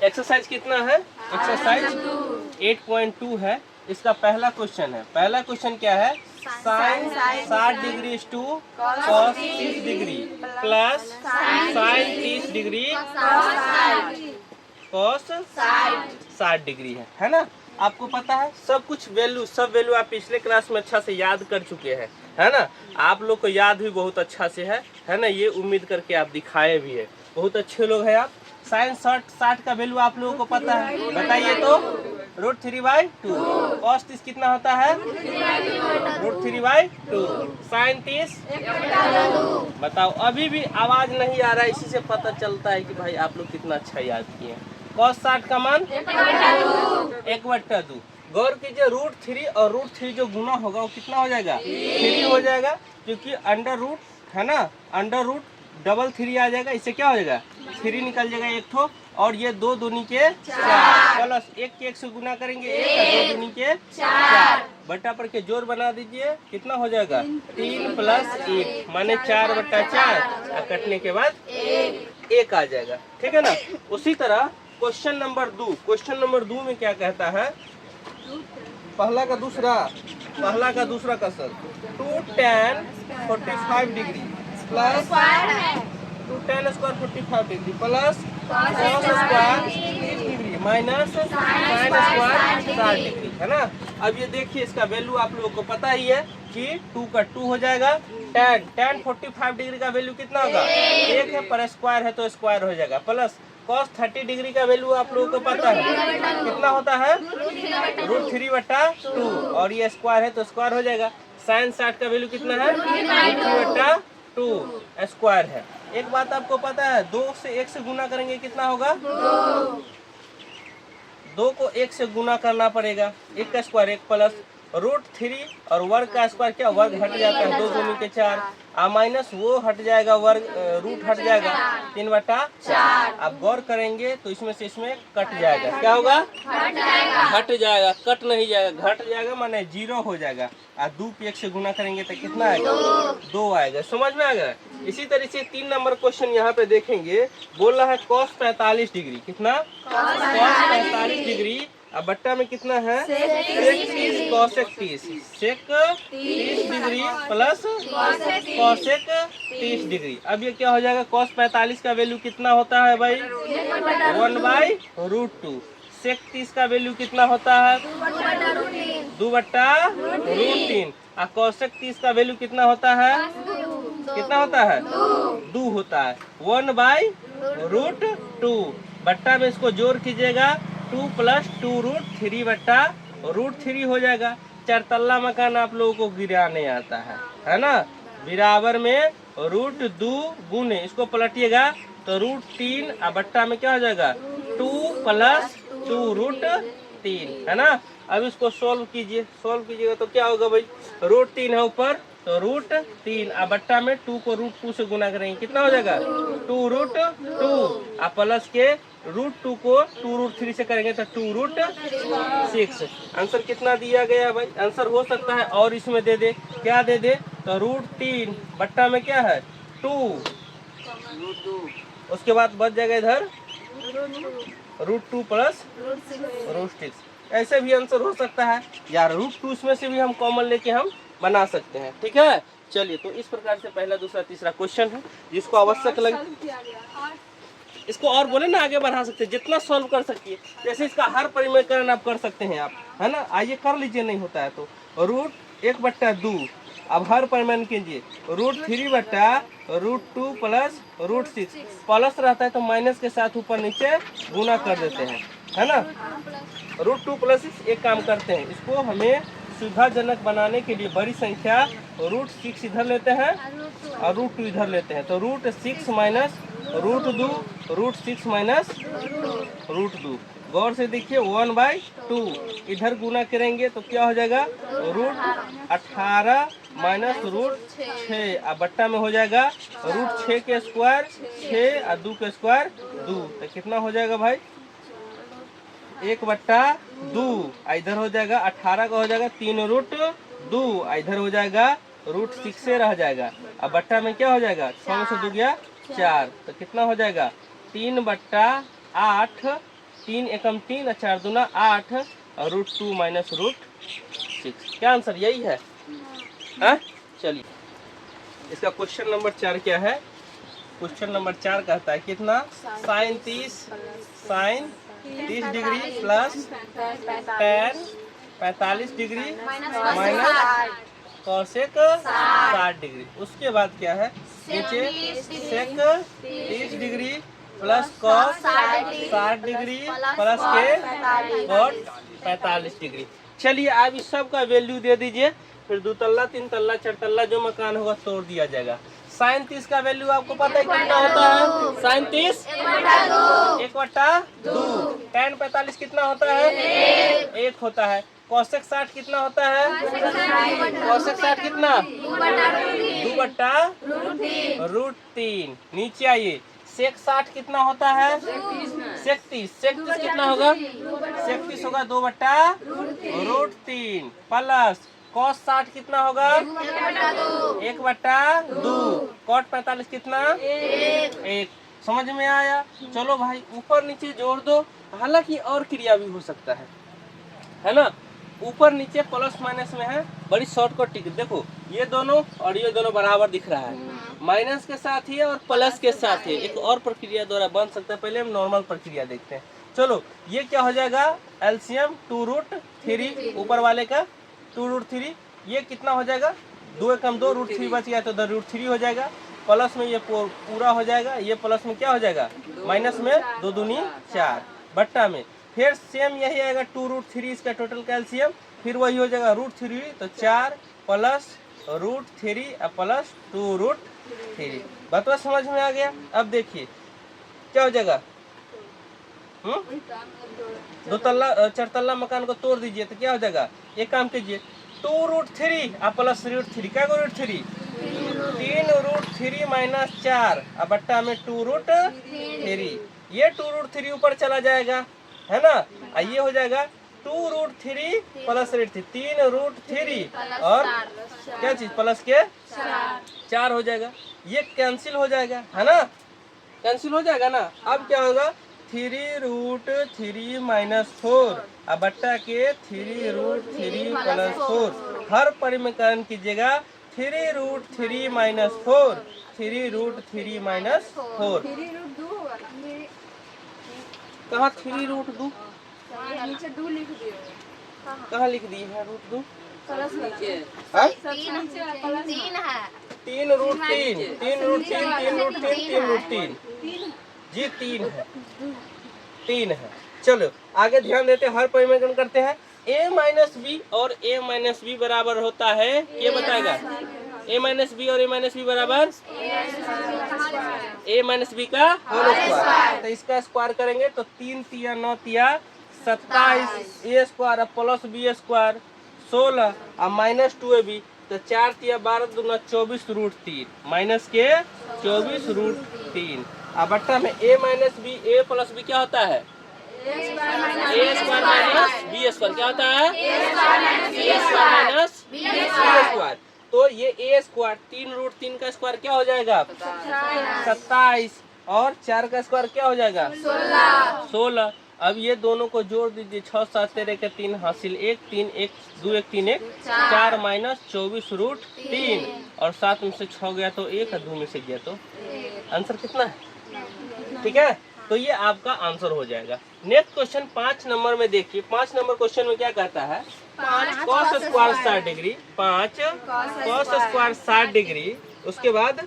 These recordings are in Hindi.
एक्सरसाइज कितना है? एक्सरसाइज 8.2 है। इसका पहला क्वेश्चन है। पहला क्वेश्चन क्या है? Sine 60 degree to cos 30 degree plus sine 30 degree cos 60 degree है ना। आपको पता है सब कुछ वैल्यू, सब वैल्यू आप पिछले क्लास में अच्छा से याद कर चुके हैं, है ना। आप लोग को याद भी बहुत अच्छा से है ना। ये उम्मीद करके आप दिखाए भी है, बहुत अच्छे लोग हैं आप। साइन 60 का वैल्यू आप लोगों को पता है, बताइए तो। √3/2। कॉस 30 कितना होता है? √3/2। साइन 30 बताओ। अभी भी आवाज नहीं आ रहा है, इसी से पता चलता है कि भाई आप लोग कितना अच्छा याद किए हैं। कॉस 60 का मान 1/2। गौर कीजिए, √3 और √3 जो गुना होगा वो कितना हो जाएगा? 3 हो जाएगा, क्योंकि अंडर रूट है ना, अंडर रूट डबल 3 आ जाएगा। इससे क्या हो जाएगा? 3 निकल जाएगा एक ठो, और ये 2 दूनी के 4 प्लस 1 के 1 से गुना करेंगे 1 और 2 दूनी के 4 बटा पर के जोड़ बना दीजिए। कितना हो जाएगा? 3 + 1 माने 4/4 और कटने के बाद 1 आ जाएगा, ठीक है ना। उसी तरह क्वेश्चन नंबर 2, क्वेश्चन नंबर 2 में क्या कहता है? पहला का दूसरा का sir 2 tan 45 degree plus 2 tan square 45 degree plus cos square 30 degree minus sin square 60 degree, है ना। अब ये देखिए, इसका वैल्यू आप लोगों को पता ही है कि 2 का 2 हो जाएगा। tan 45 डिग्री का वैल्यू कितना होगा? 1 है, पर स्क्वायर है तो स्क्वायर हो जाएगा। प्लस cos 30 डिग्री का वैल्यू आप लोगों को पता है कितना होता है? √3/2, और ये स्क्वायर है तो स्क्वायर हो जाएगा। साइन 60 का वैल्यू कितना है? √3/2 स्क्वायर है। एक बात आपको पता है, 2 से 1 से गुना करेंगे कितना होगा? 2 को 1 से गुना करना पड़ेगा, 1 का स्क्वायर 1 प्लस √3 और वर्ग का स्क्वायर क्या? वर्ग हट जाता है, 2 दूनी के 4 माइनस वो हट जाएगा, वर्ग रूट हट जाएगा 3/4। आप गौर करेंगे तो इसमें से इसमें कट जाएगा। क्या होगा? हट जाएगा, कट नहीं जाएगा, घट जाएगा माने 0 हो जाएगा। और 2 पे 1 से गुना करेंगे तो कितना आएगा? 2 आएगा। समझ में आ गया? इसी तरह से 3 नंबर क्वेश्चन यहाँ पे देखेंगे। बोल रहा है cos 45 डिग्री कितना? cos 45 डिग्री अब बट्टा में कितना है? sec 30 cosec 30 sec 30 degree plus cosec 30 degree. अब ये क्या हो जाएगा? cos 45 का वैल्यू कितना होता है भाई? 1/√2। sec 30 का वैल्यू कितना होता है? 2/√3। और cosec 30 का वैल्यू कितना होता है? कितना होता है? 2 होता है। 1/√2 बट्टा में इसको जोड़ कीजिएगा, 2 + 2√3/√3 हो जाएगा। 4 तल्ला मकान आप लोगों को गिराने आता है ना। बराबर में √2 गुने इसको पलटिएगा तो √3 और बट्टा में क्या हो जाएगा? 2 + 2√3, है ना। अब इसको सोल्व कीजिएगा तो क्या होगा भाई? √3 है ऊपर तो √3 और बट्टा में 2 को √2 से गुना करेंगे कितना हो जाएगा? 2√2 और प्लस के √2 को 2√3 से करेंगे तो 2√6। आंसर कितना दिया गया भाई? आंसर हो सकता है और इसमें दे दे, क्या दे दे? तो √3 बट्टा में क्या है? 2, उसके बाद बच जाएगा इधर √2 + √6। ऐसे भी आंसर हो सकता है यार। √2 इसमें से भी हम कॉमन लेके हम बना सकते हैं, ठीक है। चलिए, तो इस प्रकार से पहला दूसरा तीसरा क्वेश्चन है जिसको आवश्यक लगे इसको और बोले ना आगे बढ़ा सकते हैं, जितना सॉल्व कर सकिए। जैसे इसका हर परिमीकरण आप कर सकते हैं आप, है ना। आइए कर लीजिए, नहीं होता है तो √1/2 अब हर परिमाण कीजिए। √3/√2 + √6 प्लस रहता है तो माइनस के साथ ऊपर नीचे गुना कर देते हैं, है ना। √2 + 6 एक काम करते हैं, इसको हमें सुविधाजनक बनाने के लिए बड़ी संख्या √6 इधर लेते हैं और √2 इधर लेते हैं। तो √6 - √2 √6 - √2। गौर से देखिए, 1/2 इधर गुना करेंगे तो क्या हो जाएगा? √18 - √6 और बट्टा में हो जाएगा √6 के स्क्वायर 6 और 2 के स्क्वायर 2। तो कितना हो जाएगा भाई? 1/2। इधर हो जाएगा 18 का हो जाएगा 3√2, इधर हो जाएगा √6 से रह जाएगा। अब बट्टा में क्या हो जाएगा? 6 में से 2 गया 4, तो कितना हो जाएगा? 3/8 3 एकम 3 और 4 दूना 8 और √2 माइनस √6। क्या आंसर यही है? हाँ, चलिए इसका क्वेश्चन नंबर 4 क्या है? क्वेश्चन नंबर 4 कहता है कितना? Sine 30 degree plus tan 45 degree minus cosec 60 degree. उसके बाद क्या है? नीचे sec 30 degree plus cos 60 degree plus के कॉट 45 डिग्री। चलिए आप इस सब का वैल्यू दे दीजिए, फिर 2 तल्ला 3 तल्ला 4 तल्ला जो मकान होगा तोड़ दिया जाएगा। साइन 30 का वैल्यू आपको पता है कितना होता है? साइन 30 1/2। tan 45 कितना होता है? 1 होता है। कॉसेक 60 कितना होता है? कॉसेक 60 कितना? 2/√3। नीचे आइए, सेक 60 कितना होता है? सेक 30 कितना होगा? सेक 30 होगा 2/√3 प्लस कॉस 60 कितना होगा? 1/2। कॉट 45 कितना? 1। समझ में आया? चलो भाई ऊपर नीचे जोड़ दो। हालांकि और क्रिया भी हो सकता है ना? ऊपर नीचे प्लस माइनस में है, बड़ी शॉर्टकट टिक। देखो ये दोनों और ये दोनों बराबर दिख रहा है, माइनस के साथ ही और प्लस के साथ ही। एक और प्रक्रिया द्वारा बन सकता है, पहले हम नॉर्मल प्रक्रिया देखते हैं। चलो ये क्या हो जाएगा? एलसीएम 2√3 ऊपर वाले का 2√3। ये कितना हो जाएगा? 2 एकम 2 √3 बच गया तो √3 हो जाएगा। प्लस में ये पूरा हो जाएगा, ये प्लस में क्या हो जाएगा? माइनस में 2 दूनी 4 बट्टा में फिर सेम यही आएगा 2√3 इसका टोटल कैल्शियम, फिर वही हो जाएगा √3 तो 4 प्लस √3 प्लस 2√3। बात समझ में आ गया? अब देखिए क्या हो जाएगा? 2 तल्ला 4 तल्ला मकान को तोड़ दीजिए तो क्या हो जाएगा? एक काम कीजिए, 2√3 प्लस √3 क्या √3 3√3 माइनस 4 अब बट्टा में 2√3। ये 2√3 ऊपर चला जाएगा है ना, ये हो जाएगा 2√3 प्लस √3 3√3 और क्या चीज प्लस के 4 हो जाएगा। ये कैंसिल हो जाएगा है ना, कैंसिल हो जाएगा ना। अब क्या होगा? 3√3 माइनस 4 अब बट्टा के 3√3 प्लस 4। हर परिमीकरण कीजिएगा 3√3 माइनस 4 3√3 माइनस 4। कहाँ 3√2? नीचे 2 लिख दियो। कहाँ लिख दिए है √2? प्लस नीचे 3 है। 3√3 जी 3 है, 3 है। चलो आगे ध्यान देते हैं, हर परिमीकरण करते हैं। a माइनस बी और a माइनस बी बराबर होता है, ये बताएगा a माइनस बी और a माइनस बी बराबर a माइनस बी का होल स्क्वायर। तो इसका स्क्वायर करेंगे तो 3 तिया 9 तिया 27 a square plus B square 16 और माइनस 2ab तो 4 तिया 12 दूना 24√3 माइनस के 24√3 अब बट्टा में a minus B a plus B क्या होता है? a square minus B square क्या होता है? a square minus B square. तो ये a स्क्वायर 3√3 का स्क्वायर क्या हो जाएगा? 27 और 4 का स्क्वायर क्या हो जाएगा? 16। अब ये दोनों को जोड़ दीजिए, 6 7 13 के 3 हासिल 1 3 1 2 1 3 1 4 माइनस 24√3 और 7 में से 6 गया तो 1 और 2 में से गया तो आंसर कितना है? ठीक है, तो ये आपका आंसर हो जाएगा। नेक्स्ट क्वेश्चन 5 नंबर में देखिए। 5 नंबर क्वेश्चन में क्या कहता है? 5 cos square 60 degree 5 cos square 60 degree उसके बाद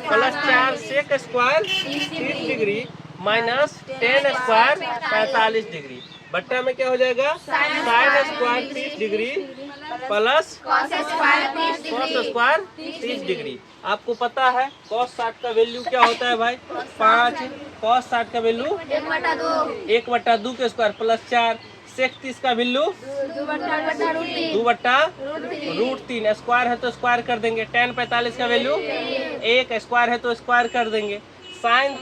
plus 4 sec square 30 degree minus tan square 45 degree बट्टा में क्या हो जाएगा? Sine square 30 degree plus cos square 30 degree. आपको पता है कॉस 60 का वैल्यू क्या होता है भाई? 5 कॉस 60 का वैल्यू 1/2 के स्क्वायर प्लस 4 सेक 30 का वैल्यू 2/√3 स्क्वायर है तो स्क्वायर कर देंगे। tan 45 का वैल्यू 1 स्क्वायर है तो स्क्वायर कर देंगे। Sign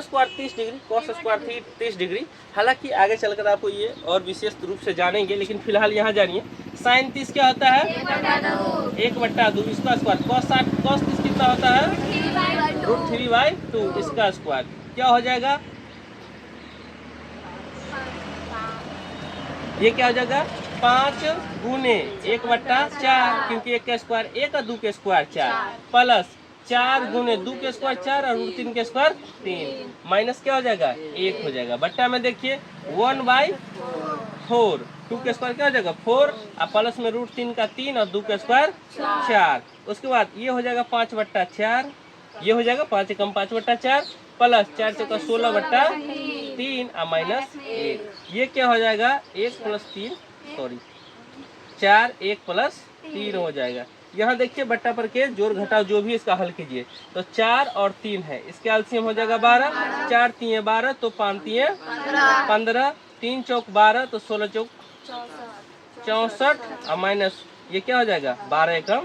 square 30 degree cos square 30 degree. हालांकि आगे चलकर आपको ये और विशेष रूप से जानेंगे, लेकिन फिलहाल यहाँ जानिए साइन 30 क्या होता है? 1/2 इसका स्क्वायर। कॉस 30 कितना होता है? √3/2 इसका स्क्वायर क्या हो जाएगा? ये क्या हो जाएगा 5 गुने 1/4 क्योंकि 1 का स्क्वायर 1 और 2 के स्क्वायर 4 प्लस 4 गुने 2 के स्क्वायर 4 और रूट 3 के स्क्वायर 3 माइनस क्या हो जाएगा 1 हो जाएगा। बट्टा में देखिए 1/4 2 के स्क्वायर क्या हो जाएगा 4 और प्लस में रूट 3 का 3 और 2 का स्क्वायर 4। उसके बाद ये हो जाएगा 5/4 ये हो जाएगा 5 एकम 5/4 प्लस 4 चौका 16/3 और माइनस 1 ये क्या हो जाएगा 1 + 3 सॉरी 4 1 + 3 हो जाएगा। यहाँ देखिए बट्टा पर के जोड़ घटाव जो भी इसका हल कीजिए तो 4 और 3 है इसके एलसीएम हो जाएगा 12 4 3 12 तो 5 3 15 3 चौक 12 तो 16 चौक 64 और माइनस ये क्या हो जाएगा 12 एकम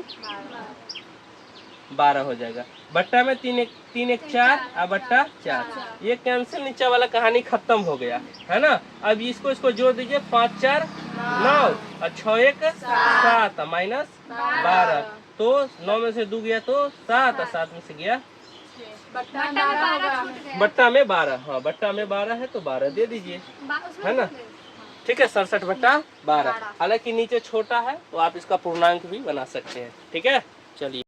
12 हो जाएगा। बट्टा में 3 1 4 और बट्टा 4 ये कैंसिल नीचे वाला कहानी खत्म हो गया है ना। अब इसको जोड़ दीजिए 5 4 9 और 6 1 7 माइनस 12 तो 9 में से 2 गया तो 7 और 7 में से गया बट्टा में 12 हाँ बट्टा में 12 है तो 12 दे दीजिए है ना। ठीक है 67/12 हालांकि नीचे छोटा है तो आप इसका पूर्णांक भी बना सकते हैं। ठीक है चलिए।